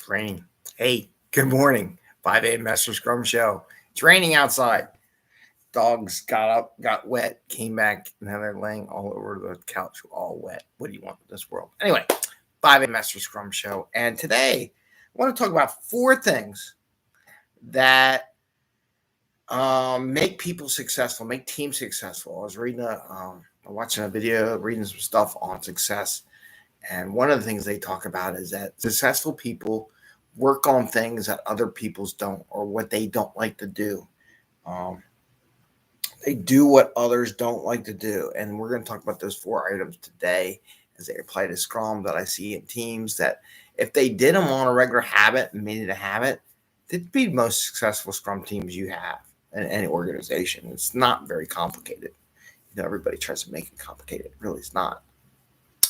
It's raining. Hey, good morning. 5 a.m. Mester Scrum Show. It's raining outside. Dogs got up, got wet, came back, and now they're laying all over the couch, all wet. What do you want in this world? Anyway, 5 a.m. Mester Scrum Show. And today, I want to talk about 4 things that make people successful, make teams successful. I was watching a video, reading some stuff on success. And one of the things they talk about is that successful people work on things that other people's don't, or what they don't like to do. They do what others don't like to do. And we're going to talk about those 4 items today as they apply to Scrum that I see in teams that if they did them on a regular habit and made it a habit, they'd be the most successful Scrum teams you have in any organization. It's not very complicated. Everybody tries to make it complicated. It really is not.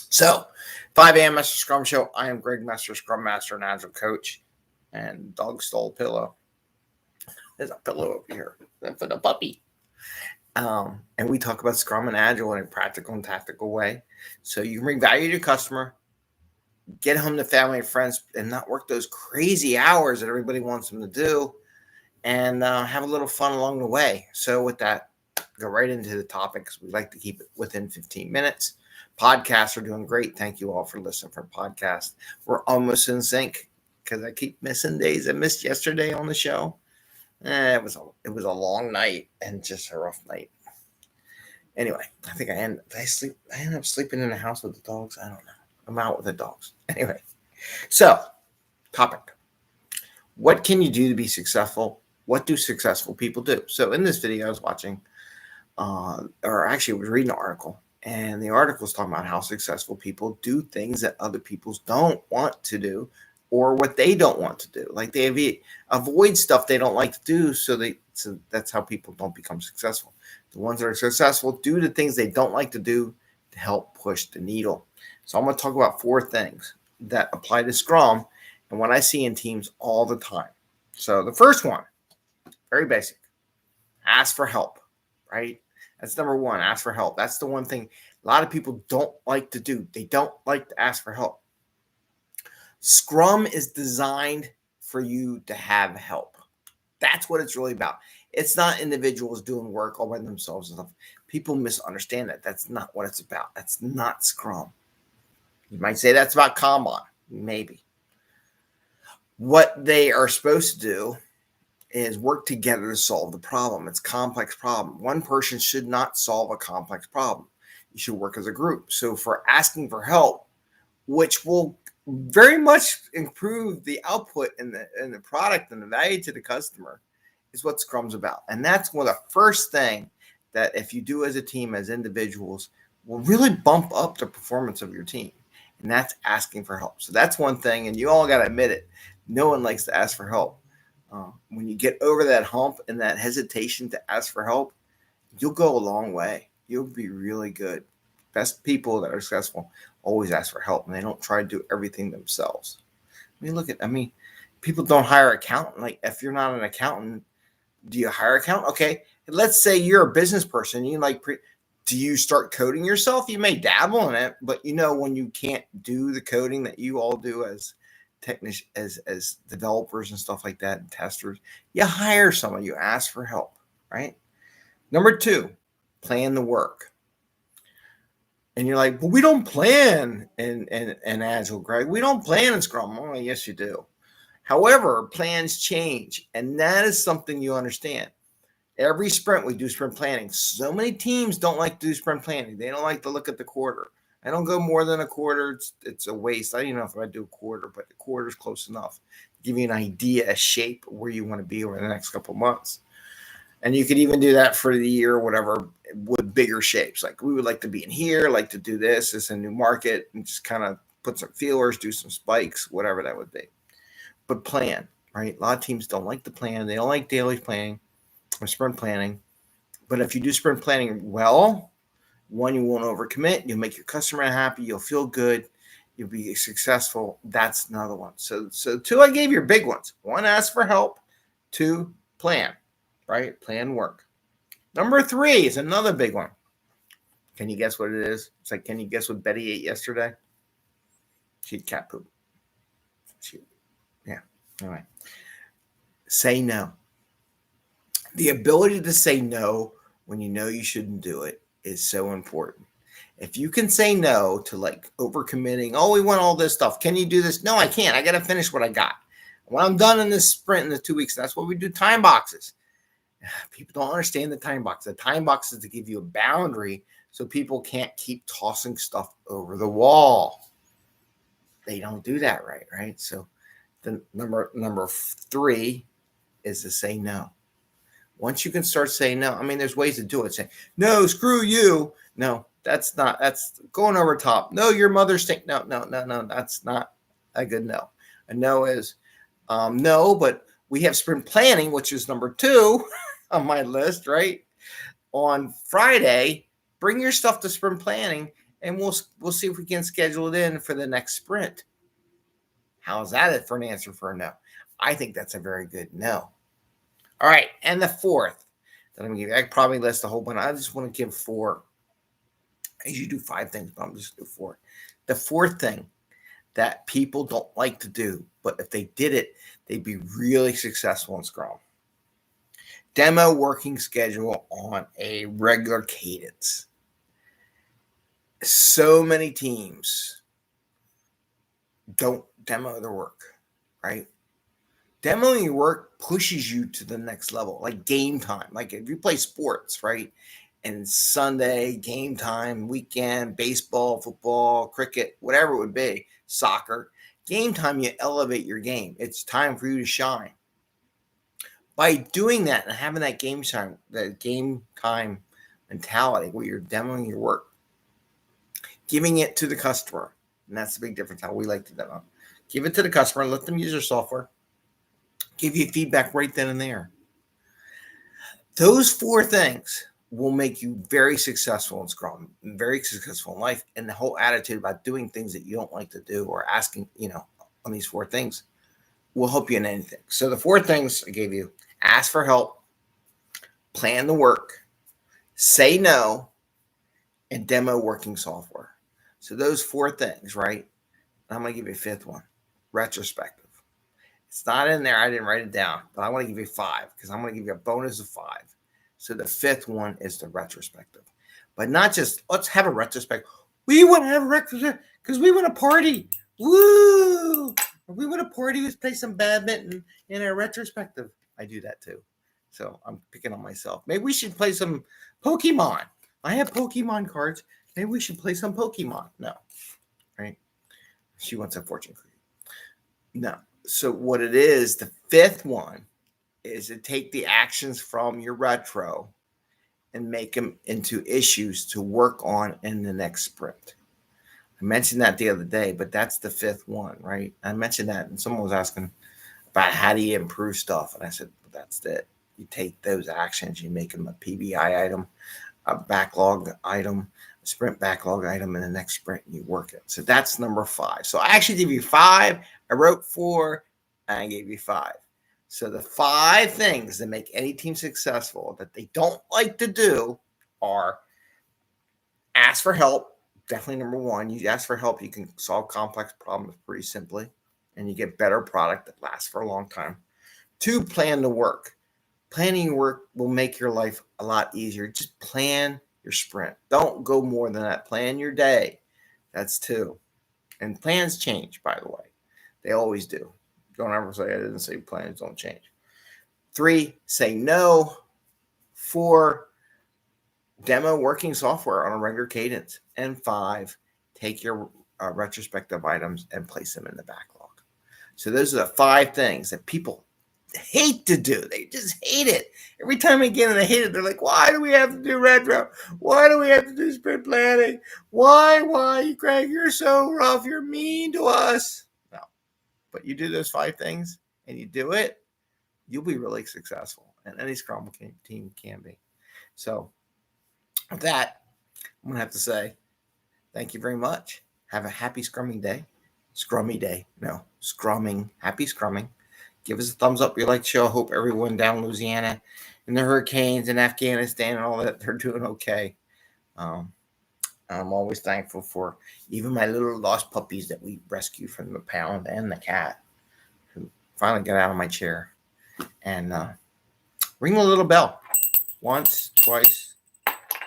So, 5 a.m. Mester Scrum Show. I am Greg Mester, Scrum Master and Agile Coach. And dog stole a pillow. There's a pillow over here for the puppy. And we talk about Scrum and Agile in a practical and tactical way. So you can bring value to your customer, get home to family and friends, and not work those crazy hours that everybody wants them to do, and have a little fun along the way. So with that, go right into the topics. We like to keep it within 15 minutes. Podcasts are doing great. Thank you all for listening for podcasts. We're almost in sync because I keep missing days. I missed yesterday on the show. It was a long night and just a rough night. Anyway, I think I ended up sleeping in the house with the dogs. I don't know. I'm out with the dogs. Anyway, so topic. What can you do to be successful? What do successful people do? So in this video, I was watching, I was reading an article. And the article is talking about how successful people do things that other people don't want to do, or what they don't want to do. Like they avoid stuff they don't like to do, so that's how people don't become successful. The ones that are successful do the things they don't like to do to help push the needle. So I'm going to talk about 4 things that apply to Scrum and what I see in teams all the time. So the first one, very basic, ask for help, right? That's number 1, ask for help. That's the one thing a lot of people don't like to do. They don't like to ask for help. Scrum is designed for you to have help. That's what it's really about. It's not individuals doing work all by themselves and stuff. People misunderstand that. That's not what it's about. That's not Scrum. You might say that's about Kanban. Maybe. What they are supposed to do is work together to solve the problem. It's a complex problem. One person should not solve a complex problem. You should work as a group. So for asking for help, which will very much improve the output and the product and the value to the customer, is what Scrum's about. And that's one of the first thing that if you do as a team, as individuals, will really bump up the performance of your team. And that's asking for help. So that's one thing. And you all got to admit it. No one likes to ask for help. When you get over that hump and that hesitation to ask for help, you'll go a long way. You'll be really good. Best people that are successful always ask for help, and they don't try to do everything themselves. People don't hire an accountant. Like, if you're not an accountant, do you hire an accountant? Okay, let's say you're a business person. Do you start coding yourself? You may dabble in it, but when you can't do the coding that you all do as technicians, as developers and stuff like that, and testers, you hire someone. You ask for help, right? Number 2, plan the work. And you're like, well, we don't plan in Agile, Greg. We don't plan in Scrum. Oh, yes, you do. However, plans change, and that is something you understand. Every sprint, we do sprint planning. So many teams don't like to do sprint planning. They don't like to look at the quarter. I don't go more than a quarter. It's a waste. I don't even know if I do a quarter, but the quarter is close enough to give you an idea, a shape where you want to be over the next couple of months. And you could even do that for the year or whatever with bigger shapes. Like, we would like to be in here, like to do this. It's a new market, and just kind of put some feelers, do some spikes, whatever that would be. But plan, right? A lot of teams don't like the plan. They don't like daily planning or sprint planning. But if you do sprint planning well, one, you won't overcommit. You'll make your customer happy. You'll feel good. You'll be successful. That's another one. So 2, I gave you big ones. 1, ask for help. 2, plan, right? Plan work. Number 3 is another big one. Can you guess what it is? It's like, can you guess what Betty ate yesterday? She had cat poop. Yeah. All right. Say no. The ability to say no when you know you shouldn't do it is so important. If you can say no to like overcommitting, oh, we want all this stuff. Can you do this? No, I can't. I got to finish what I got. When I'm done in this sprint in the 2 weeks, that's what we do time boxes. People don't understand the time box. The time box is to give you a boundary so people can't keep tossing stuff over the wall. They don't do that right? So the number 3 is to say no. Once you can start saying no, I mean, there's ways to do it. Say, no, screw you. No, that's going over top. No, your mother's thing. No, that's not a good no. A no is no, but we have sprint planning, which is number 2 on my list, right? On Friday, bring your stuff to sprint planning and we'll see if we can schedule it in for the next sprint. How's that for an answer for a no? I think that's a very good no. All right, and the 4th that I'm going to give you, I probably list a whole bunch. I just want to give 4. I usually do 5 things, but I'm just going to do 4. The 4th thing that people don't like to do, but if they did it, they'd be really successful in Scrum. Demo working schedule on a regular cadence. So many teams don't demo their work, right? Demoing your work pushes you to the next level, like game time. Like if you play sports, right? And Sunday, game time, weekend, baseball, football, cricket, whatever it would be, soccer, game time, you elevate your game. It's time for you to shine. By doing that and having that game time mentality where you're demoing your work, giving it to the customer, and that's the big difference how we like to demo. Give it to the customer, let them use your software, give you feedback right then and there. Those 4 things will make you very successful in Scrum, very successful in life, and the whole attitude about doing things that you don't like to do or asking, on these 4 things will help you in anything. So the 4 things I gave you: ask for help, plan the work, say no, and demo working software. So those 4 things, right? I'm going to give you a 5th one, retrospective. It's not in there. I didn't write it down, but I want to give you 5 because I'm going to give you a bonus of 5. So the 5th one is the retrospective. But not just, let's have a retrospective. We want to have a retrospective because we want to party. Woo! We want to party. Let's play some badminton in our retrospective. I do that too. So I'm picking on myself. Maybe we should play some Pokemon. I have Pokemon cards. Maybe we should play some Pokemon. No. Right? She wants a fortune cookie. No. So what it is, the 5th one is to take the actions from your retro and make them into issues to work on in the next sprint. I mentioned that the other day, but that's the 5th one, right? I mentioned that, and someone was asking about how do you improve stuff, and I said, well, that's it. You take those actions, you make them a PBI item, a backlog item, a sprint backlog item, in the next sprint, and you work it. So that's number 5. So I actually gave you 5. I wrote 4, and I gave you 5. So the 5 things that make any team successful that they don't like to do are ask for help. Definitely number 1. You ask for help, you can solve complex problems pretty simply, and you get better product that lasts for a long time. 2, plan the work. Planning your work will make your life a lot easier. Just plan your sprint. Don't go more than that. Plan your day. That's 2. And plans change, by the way. They always do. Don't ever say I didn't say plans don't change. 3, say no. 4, demo working software on a regular cadence. And 5, take your retrospective items and place them in the backlog. So those are the 5 things that people hate to do. They just hate it. Every time again they hate it, they're like, why do we have to do retro? Why do we have to do sprint planning? Why, Greg, you're so rough. You're mean to us. No. But you do those 5 things and you do it, you'll be really successful. And any Scrum team can be. So with that, I'm going to have to say thank you very much. Have a happy Scrumming day. Scrummy day. No, Scrumming. Happy Scrumming. Give us a thumbs up if you like the show. I hope everyone down in Louisiana and the hurricanes in Afghanistan and all that, they're doing okay. I'm always thankful for even my little lost puppies that we rescued from the pound and the cat, who finally got out of my chair and ring the little bell once, twice,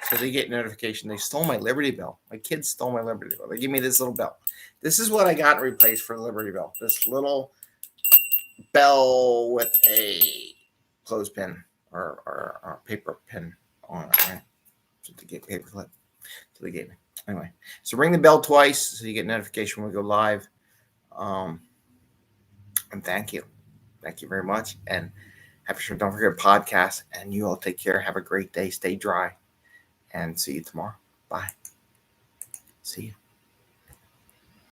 so they get notification. They stole my Liberty Bell. My kids stole my Liberty Bell. They give me this little bell. This is what I got replaced for the Liberty Bell. This little bell with a clothespin or paper pin on it, right? So to get paper clip. So they gave me. Anyway, so ring the bell twice so you get notification when we go live. And thank you. Thank you very much. And don't forget podcast. And you all take care. Have a great day. Stay dry. And see you tomorrow. Bye. See you.